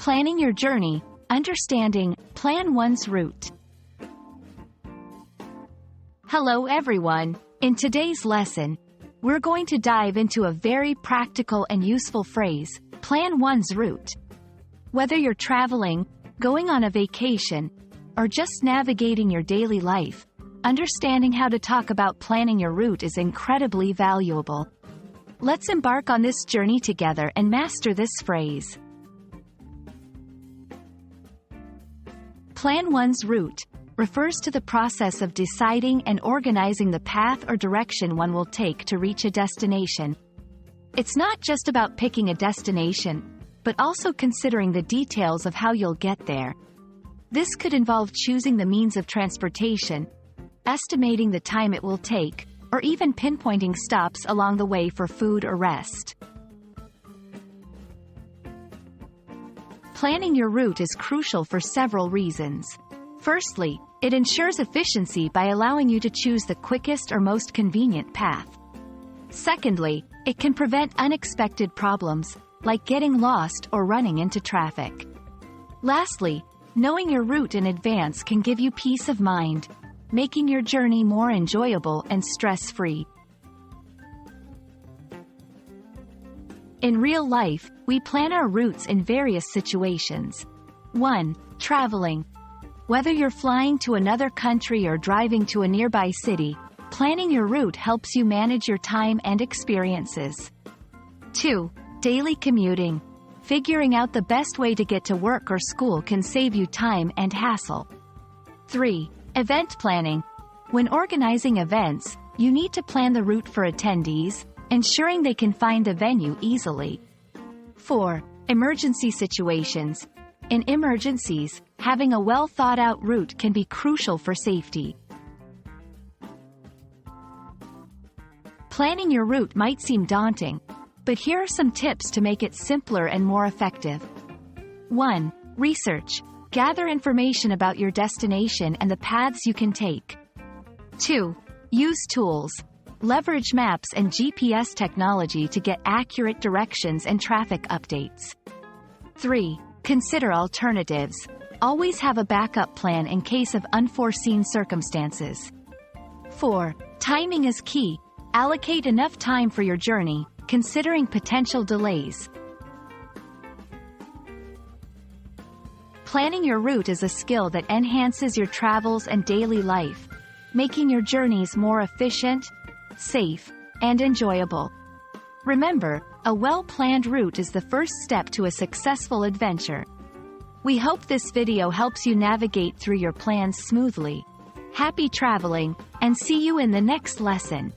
Planning your journey, understanding, plan one's route. Hello everyone. In today's lesson, we're going to dive into a very practical and useful phrase, plan one's route. Whether you're traveling, going on a vacation, or just navigating your daily life, understanding how to talk about planning your route is incredibly valuable. Let's embark on this journey together and master this phrase. Plan one's route refers to the process of deciding and organizing the path or direction one will take to reach a destination. It's not just about picking a destination, but also considering the details of how you'll get there. This could involve choosing the means of transportation, estimating the time it will take, or even pinpointing stops along the way for food or rest. Planning your route is crucial for several reasons. Firstly, it ensures efficiency by allowing you to choose the quickest or most convenient path. Secondly, it can prevent unexpected problems, like getting lost or running into traffic. Lastly, knowing your route in advance can give you peace of mind, making your journey more enjoyable and stress-free. In real life, we plan our routes in various situations. 1. Traveling. Whether you're flying to another country or driving to a nearby city, planning your route helps you manage your time and experiences. 2. Daily commuting. Figuring out the best way to get to work or school can save you time and hassle. 3. Event planning. When organizing events, you need to plan the route for attendees, ensuring they can find the venue easily. 4. Emergency situations. In emergencies, having a well-thought-out route can be crucial for safety. Planning your route might seem daunting, but here are some tips to make it simpler and more effective. 1. Research. Gather information about your destination and the paths you can take. 2. Use tools. Leverage maps and GPS technology to get accurate directions and traffic updates. 3. Consider alternatives. Always have a backup plan in case of unforeseen circumstances. 4. Timing is key. Allocate enough time for your journey, considering potential delays. Planning your route is a skill that enhances your travels and daily life, making your journeys more efficient, safe, and enjoyable. Remember, a well-planned route is the first step to a successful adventure. We hope this video helps you navigate through your plans smoothly. Happy traveling, and see you in the next lesson.